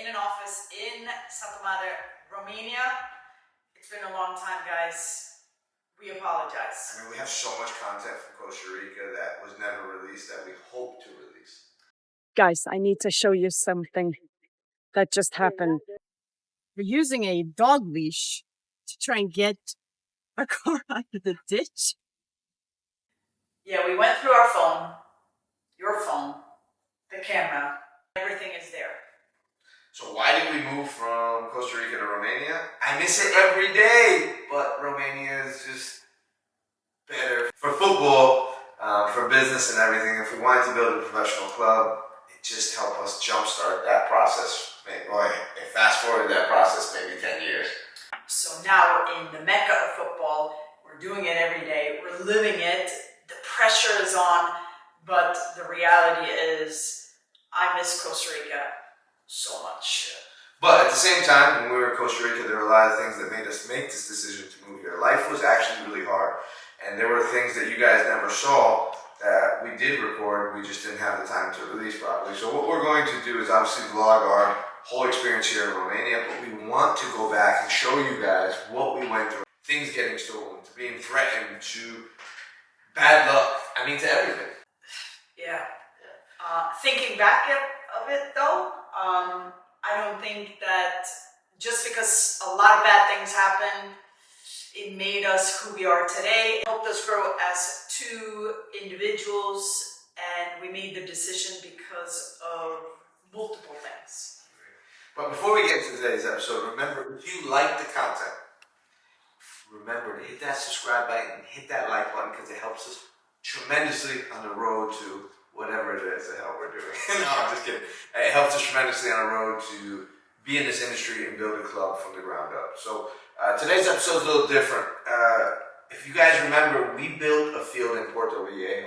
in an office in Santa Mare, Romania. It's been a long time, guys. We apologize. I mean, we have so much content from Costa Rica that was never released that we hope to release. Guys, I need to show you something that just happened. We're using a dog leash to try and get a car out of the ditch. Yeah, we went through our phone, your phone, the camera, everything is there. So why did we move from Costa Rica to Romania? I miss it every day, but Romania is just better for football, for business and everything. If we wanted to build a professional club, it just helped us jumpstart that process. Fast forward that process maybe 10 years. So now we're in the mecca of football. We're doing it every day. We're living it. The pressure is on, but the reality is I miss Costa Rica so much. Yeah. But at the same time, when we were in Costa Rica, there were a lot of things that made us make this decision to move here. Life was actually really hard. And there were things that you guys never saw that we did record, we just didn't have the time to release properly. So what we're going to do is obviously vlog our whole experience here in Romania, but we want to go back and show you guys what we went through. Things getting stolen, to being threatened, to bad luck, to everything. Yeah. Thinking back of it though, I don't think that just because a lot of bad things happened, it made us who we are today. It helped us grow as two individuals, and we made the decision because of multiple things. But before we get into today's episode, remember, if you like the content, remember to hit that subscribe button and hit that like button because it helps us tremendously on the road to whatever it is the hell we're doing. No, I'm just kidding. It helps us tremendously on the road to be in this industry and build a club from the ground up. So today's episode is a little different. If you guys remember, we built a field in Puerto Viejo.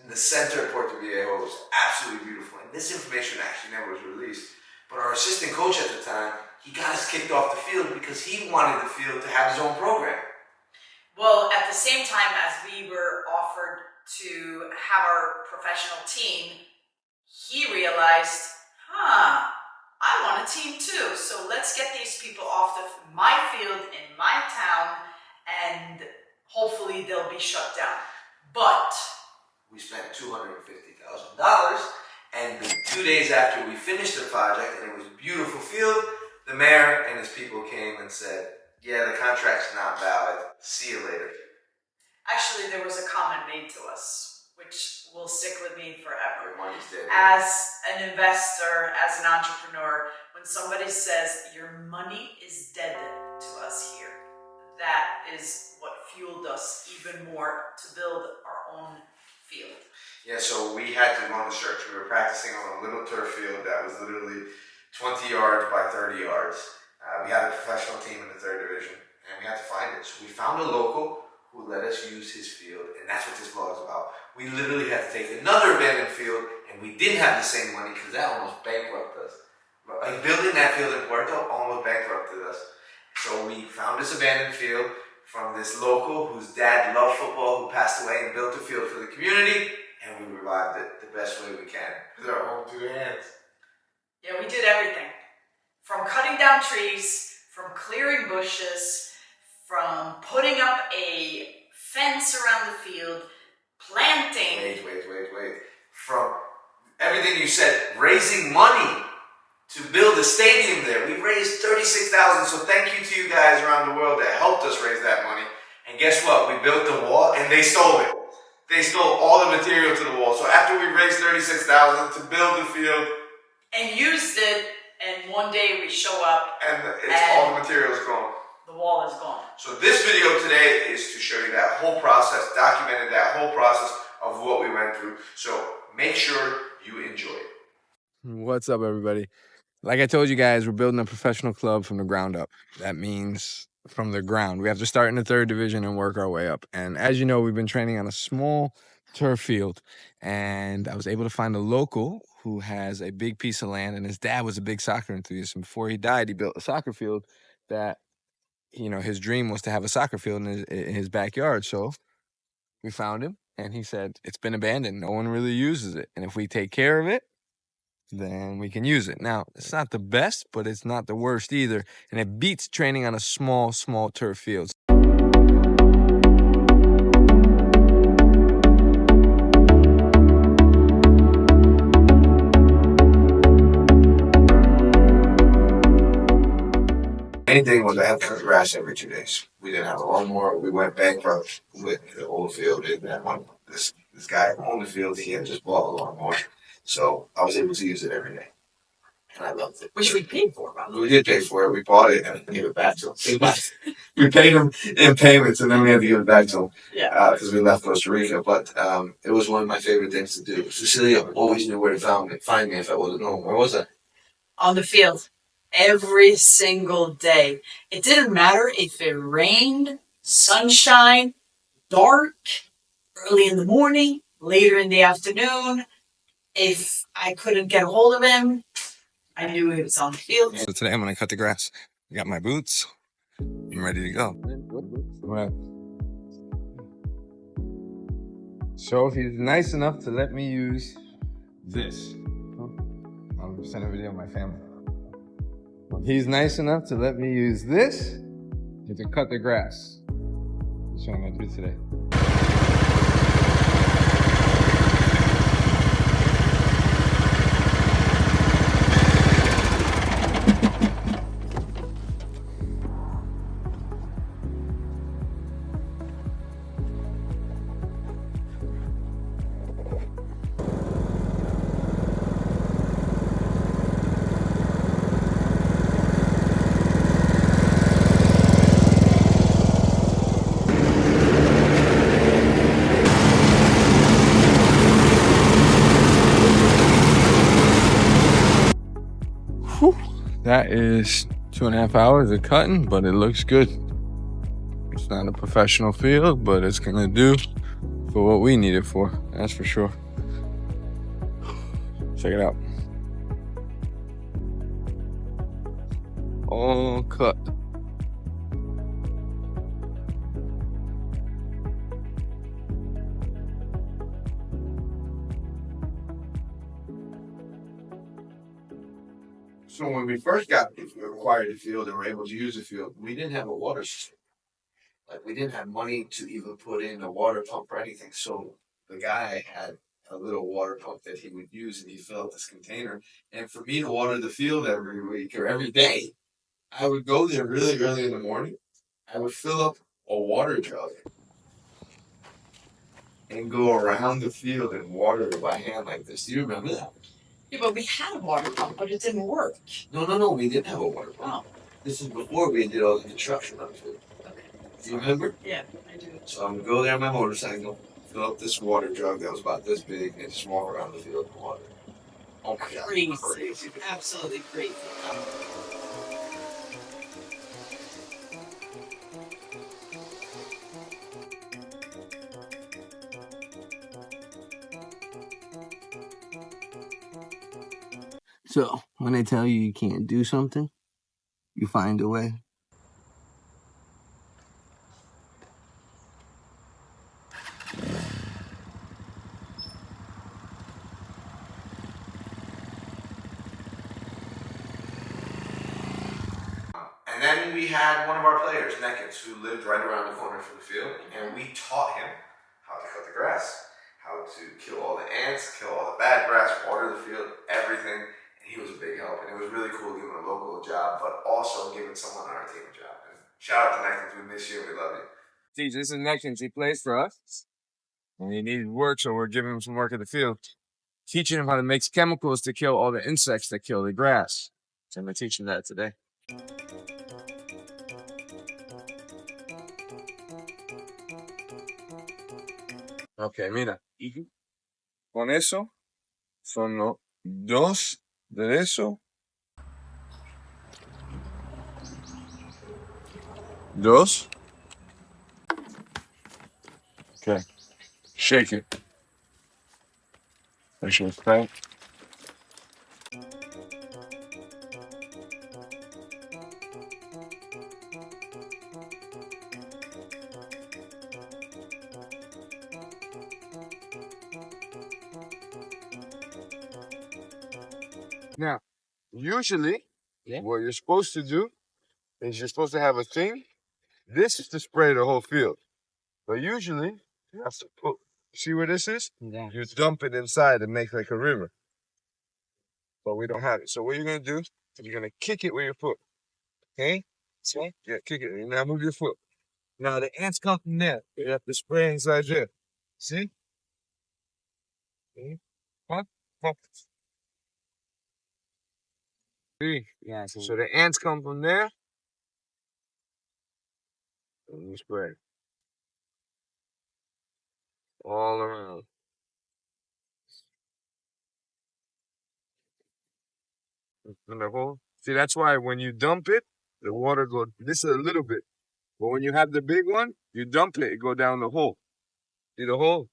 In the center of Puerto Viejo. It was absolutely beautiful. And this information actually never was released. But our assistant coach at the time, he got us kicked off the field because he wanted the field to have his own program. Well, at the same time as we were offered to have our professional team, he realized, I want a team too. So let's get these people off my field in my town and hopefully they'll be shut down. But we spent $250,000. And 2 days after we finished the project, and it was a beautiful field, the mayor and his people came and said, yeah, the contract's not valid. See you later. Actually, there was a comment made to us, which will stick with me forever. Your money's dead. As an investor, as an entrepreneur, when somebody says, your money is dead to us here, that is what fueled us even more to build our own field. Yeah, so we had to go on the search. We were practicing on a little turf field that was literally 20 yards by 30 yards. We had a professional team in the 3rd division, and we had to find it. So we found a local who let us use his field, and that's what this vlog is about. We literally had to take another abandoned field, and we didn't have the same money because that almost bankrupted us. Like building that field in Puerto almost bankrupted us. So we found this abandoned field from this local whose dad loved football, who passed away and built a field for the community. And we revived it the best way we can with our own 2 hands. Yeah, we did everything. From cutting down trees, from clearing bushes, from putting up a fence around the field, planting. Wait. From everything you said, raising money to build a stadium there. We raised $36,000, so thank you to you guys around the world that helped us raise that money. And guess what? We built the wall and they stole it. They stole all the material to the wall. So after we raised $36,000 to build the field and used it, and one day we show up and all the material is gone. The wall is gone. So this video today is to show you that whole process, documented that whole process of what we went through. So make sure you enjoy it. What's up, everybody? Like I told you guys, we're building a professional club from the ground up. That means from the ground. We have to start in the 3rd division and work our way up. And as you know, we've been training on a small turf field. And I was able to find a local who has a big piece of land. And his dad was a big soccer enthusiast. And before he died, he built a soccer field that, his dream was to have a soccer field in his backyard. So we found him. And he said, it's been abandoned. No one really uses it. And if we take care of it, then we can use it. Now, it's not the best, but it's not the worst either. And it beats training on a small turf field. Main thing was I had to cut the grass every 2 days. We didn't have a lawnmower. We went bankrupt with the old field. And that one, this guy who owned the field, he had just bought a lawnmower. So I was able to use it every day. And I loved it. Which we paid for, by the way. We did pay for it. We bought it and gave it back to him. We paid him in payments and then we had to give it back to him. Yeah. Because we left Costa Rica. But it was one of my favorite things to do. Cecilia always knew where to find me if I wasn't home. Where was I? On the field. Every single day. It didn't matter if it rained, sunshine, dark, early in the morning, later in the afternoon. If I couldn't get a hold of him, I knew he was on the field. So today I'm going to cut the grass. I got my boots. I'm ready to go. Right. So if he's nice enough to let me use this, I'll send a video of my family. If he's nice enough to let me use this to cut the grass. That's what I'm going to do today. That is 2.5 hours of cutting, but it looks good. It's not a professional field, but it's gonna do for what we need it for. That's for sure. Check it out. All cut. So when we first acquired the field and were able to use the field, we didn't have a water system. Like we didn't have money to even put in a water pump or anything. So the guy had a little water pump that he would use and he filled this container. And for me to water the field every week or every day, I would go there really early in the morning. I would fill up a water jug and go around the field and water it by hand like this. Do you remember that? Yeah, but we had a water pump, but it didn't work. No, we didn't have a water pump. Oh. This is before we did all the construction on the field. Okay. Do you remember? Yeah, I do. So I'm gonna go there on my motorcycle, fill up this water jug that was about this big, and just walk around the field and water. Oh my God, Crazy. Absolutely crazy. So when they tell you can't do something, you find a way. And then we had one of our players, Neckens, who lived right around the corner from the field, and we taught him how to cut the grass, how to kill all the ants, kill all the bad grass, water the field, everything. And he was a big help, and it was really cool giving a local a job, but also giving someone on our team a job. And shout out to Neckens, we miss you, we love you. See, this is Neckens. He plays for us, and he needed work, so we're giving him some work at the field, teaching him how to mix chemicals to kill all the insects that kill the grass. So I'm gonna teach him that today. Ok, mira. Con eso, sono 2 de eso. 2. Okay. Shake it. Make sure it's tight. Now, usually, what you're supposed to do is you're supposed to have a thing. This is to spray the whole field. But usually, you have to put, see where this is? Yeah. You dump it inside and make like a river. But we don't have it. So what you're going to do is you're going to kick it with your foot. Okay? See? Yeah, kick it. Now move your foot. Now the ants come from there. You have to spray inside there. See? See? Pop, pop. See? Yeah. So the ants come from there. And you spray all around. In the hole. See, that's why when you dump it, the water goes, this is a little bit. But when you have the big one, you dump it, it go down the hole. See the hole?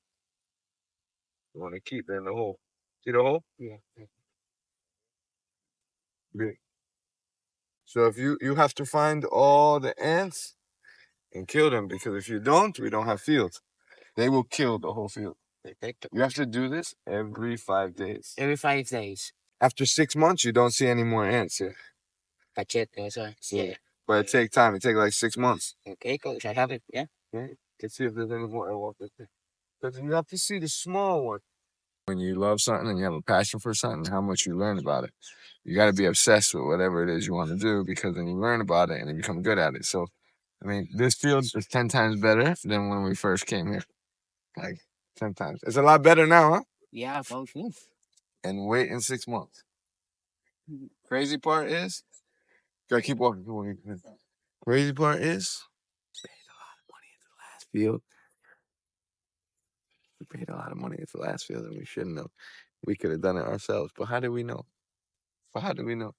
You want to keep it in the hole. See the hole? Yeah. Big. So if you have to find all the ants and kill them, because if you don't, we don't have fields. They will kill the whole field. You have to do this every 5 days. Every 5 days. After 6 months, you don't see any more ants here. Cachete, sorry. Yeah. But it takes time. It takes like 6 months. Okay, coach. I have it. Yeah. Let's see if there's any more. Because you have to see the small one. When you love something and you have a passion for something, how much you learn about it. You got to be obsessed with whatever it is you want to do, because then you learn about it and you become good at it. So, I mean, this field is 10 times better than when we first came here. Like 10 times. It's a lot better now, huh? Yeah, coach. And wait in 6 months. Crazy part is, gotta keep walking. Crazy part is, we paid a lot of money at the last field. We paid a lot of money at the last field, and we shouldn't have. We could have done it ourselves. But how did we know? But how did we know?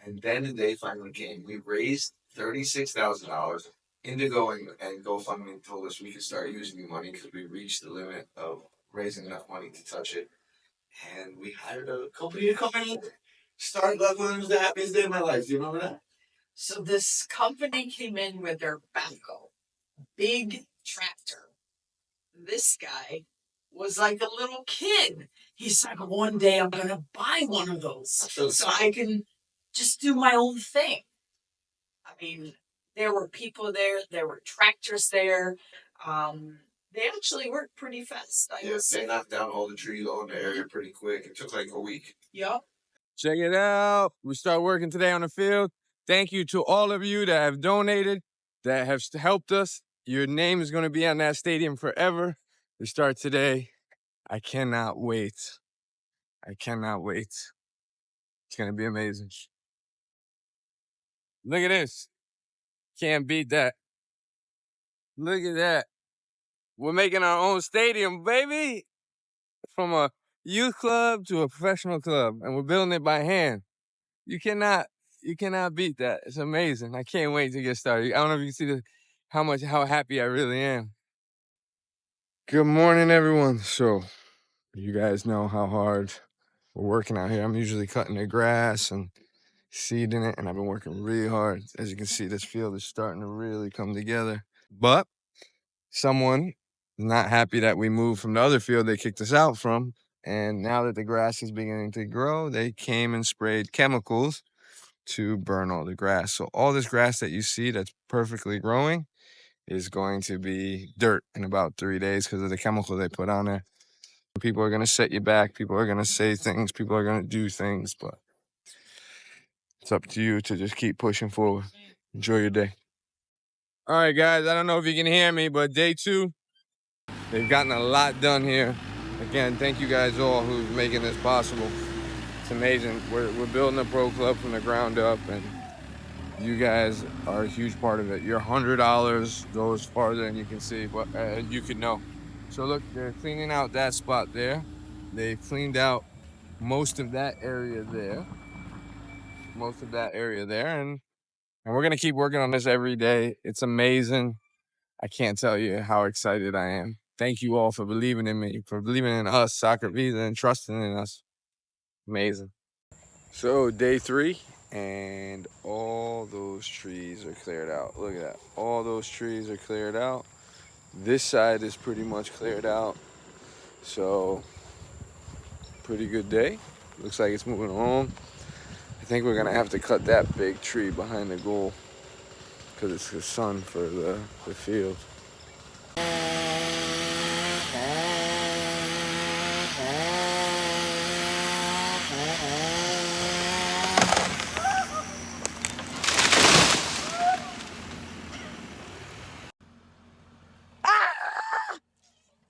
And then the day finally came. We raised $36,000. Indigo and GoFundMe told us we could start using the money because we reached the limit of raising enough money to touch it. And we hired a company to come in and start. That was the happiest day of my life. Do you remember that? So this company came in with their backhoe, big tractor. This guy was like a little kid. He's like, one day I'm gonna buy one of those so I can just do my own thing. I mean, there were people there were tractors there. They actually worked pretty fast. Yes, they knocked down all the trees on the area pretty quick. It took like a week. Yep. Check it out. We start working today on the field. Thank you to all of you that have donated, that have helped us. Your name is going to be on that stadium forever. We start today. I cannot wait. I cannot wait. It's going to be amazing. Look at this. Can't beat that. Look at that. We're making our own stadium, baby. From a youth club to a professional club, and we're building it by hand. You cannot beat that. It's amazing. I can't wait to get started. I don't know if you can see how happy I really am. Good morning, everyone. So, you guys know how hard we're working out here. I'm usually cutting the grass and seeding it, and I've been working really hard. As you can see, this field is starting to really come together. But someone is not happy that we moved from the other field they kicked us out from. And now that the grass is beginning to grow, they came and sprayed chemicals to burn all the grass. So all this grass that you see that's perfectly growing is going to be dirt in about 3 days because of the chemical they put on there. People are going to set you back. People are going to say things. People are going to do things. But it's up to you to just keep pushing forward. Enjoy your day. All right, guys. I don't know if you can hear me, but day 2, they've gotten a lot done here. Again, thank you guys all who's making this possible. It's amazing. We're building a pro club from the ground up, and you guys are a huge part of it. Your $100 goes farther than you can see, but you can know. So look, they're cleaning out that spot there. They cleaned out most of that area there. And we're gonna keep working on this every day. It's amazing. I can't tell you how excited I am. Thank you all for believing in me, for believing in us, SoccerViza, and trusting in us. Amazing. So day 3, and all those trees are cleared out. Look at that. All those trees are cleared out. This side is pretty much cleared out. So pretty good day. Looks like it's moving along. I think we're gonna have to cut that big tree behind the goal because it's the sun for the field.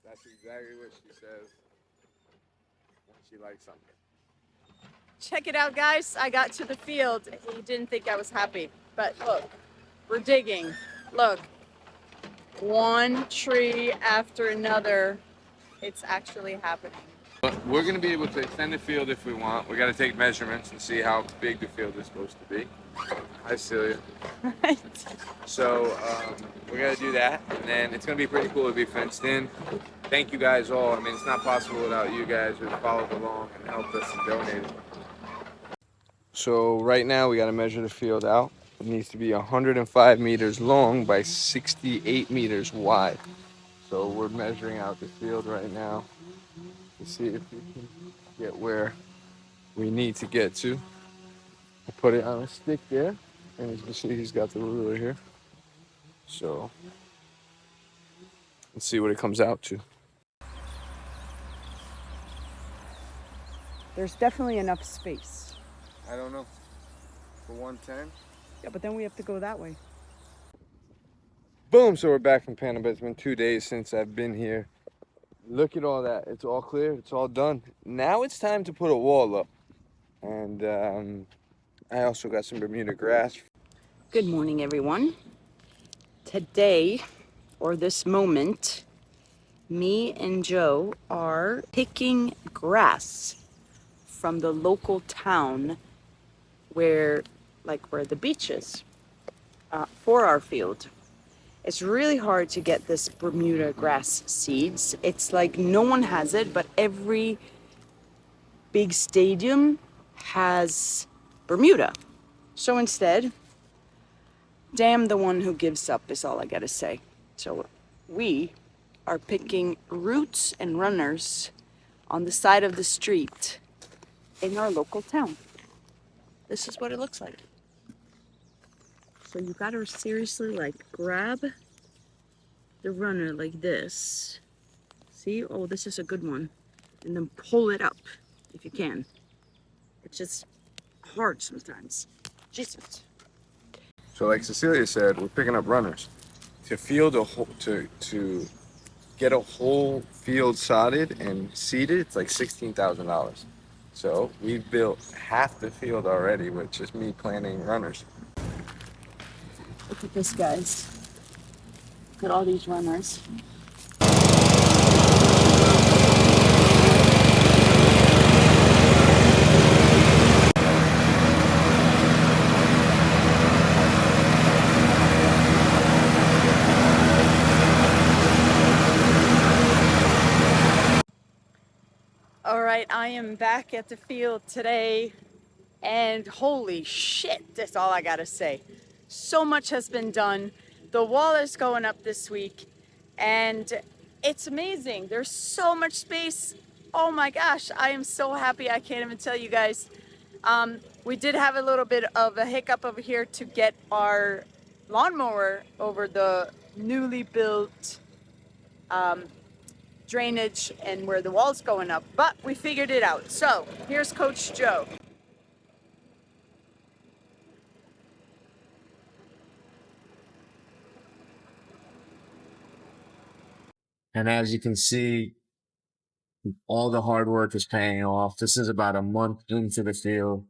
That's exactly what she says when she likes something. Check it out, guys. I got to the field. He didn't think I was happy. But look, we're digging. Look, one tree after another. It's actually happening. But we're gonna be able to extend the field if we want. We gotta take measurements and see how big the field is supposed to be. Hi, Celia. Right. So we gotta do that, and then it's gonna be pretty cool to be fenced in. Thank you guys all. I mean, it's not possible without you guys who followed along and helped us and donated. So right now we gotta measure the field out. It needs to be 105 meters long by 68 meters wide. So we're measuring out the field right now to see if we can get where we need to get to. I put it on a stick there, and as you can see, he's got the ruler here. So let's see what it comes out to. There's definitely enough space. I don't know. For 110? Yeah, but then we have to go that way. Boom! So we're back from Panama. It's been 2 days since I've been here. Look at all that. It's all clear. It's all done. Now it's time to put a wall up. And I also got some Bermuda grass. Good morning, everyone. Today, or this moment, me and Joe are picking grass from the local town where the beach is for our field. It's really hard to get this Bermuda grass seeds. It's like no one has it, but every big stadium has Bermuda. So instead, damn the one who gives up is all I gotta say. So we are picking roots and runners on the side of the street in our local town. This is what it looks like. So you gotta seriously grab the runner like this. See? Oh, this is a good one. And then pull it up if you can. It's just hard sometimes. Jesus. So like Cecilia said, we're picking up runners. To field a whole, to get a whole field sodded and seeded, it's like $16,000. So we built half the field already with just me planting runners. Look at this, guys. Look at all these runners. All right, I am back at the field today, and holy shit, that's all I gotta say. So much has been done. The wall is going up this week, and it's amazing. There's so much space. Oh my gosh, I am so happy. I can't even tell you guys. We did have a little bit of a hiccup over here to get our lawnmower over the newly built drainage and where the wall's going up, but we figured it out. So here's Coach Joe. And as you can see, all the hard work is paying off. This is about a month into the field.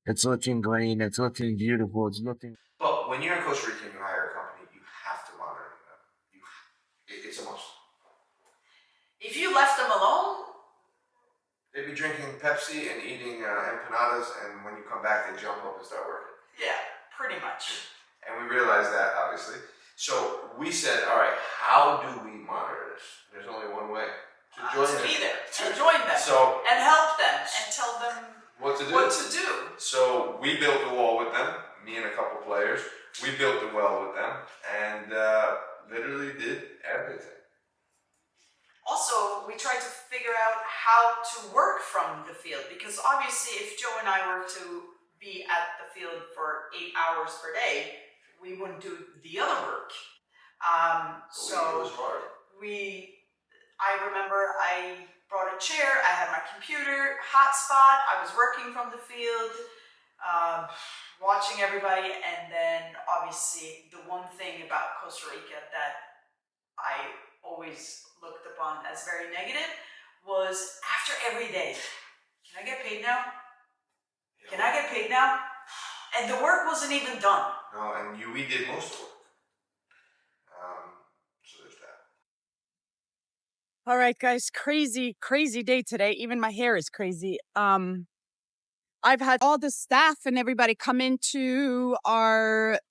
It's looking green. It's looking beautiful. It's looking. But when you're in Costa Rica and you hire a company, you have to monitor them. It's a must. If you left them alone, They'd be drinking Pepsi and eating empanadas, and when you come back, they jump up and start working. yeah, pretty much. And we realized that, obviously. So we said, all right, how do we monitor this? There's only one way. To join To them. be there, to join them, So and help them, and tell them what to do? what to do. So we built the wall with them, me and a couple players. We built the well with them, and literally did everything. Also, we tried to figure out how to work from the field, because obviously if Joe and I were to be at the field for 8 hours per day, we wouldn't do the other work. It was hard. I remember I brought a chair, I had my computer, hotspot, I was working from the field, watching everybody, and then obviously the one thing about Costa Rica that I always looked upon as very negative was after every day, can I get paid now? Can I get paid now? And the work wasn't even done. No, and we did most of the work. So there's that. All right, guys, crazy day today. Even my hair is crazy. I've had all the staff and everybody come into our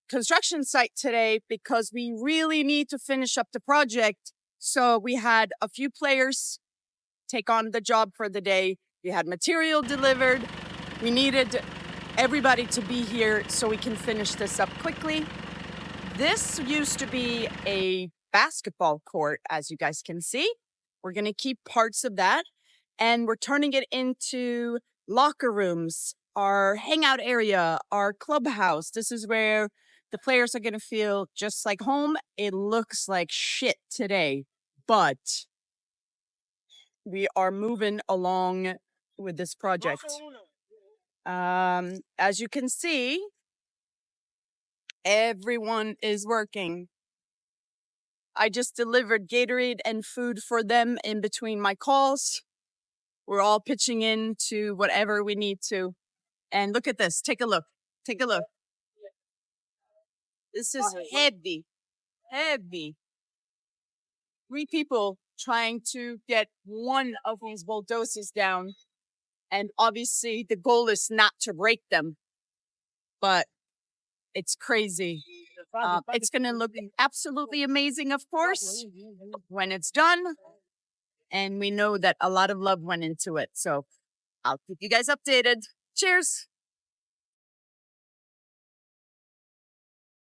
construction site today because we really need to finish up the project. So we had a few players take on the job for the day. We had material delivered. We needed everybody to be here so we can finish this up quickly. This used to be a basketball court, as you guys can see. We're going to keep parts of that, and we're turning it into locker rooms, our hangout area, our clubhouse. This is where the players are going to feel just like home. It looks like shit today, but we are moving along with this project. As you can see, everyone is working. I just delivered Gatorade and food for them in between my calls. We're all pitching in to whatever we need to. And look at this. Take a look. Take a look. This is heavy. Heavy. 3 people trying to get one of these bulldozers down. And obviously the goal is not to break them. But it's crazy. It's going to look absolutely amazing, of course, when it's done. And we know that a lot of love went into it. So I'll keep you guys updated. Cheers.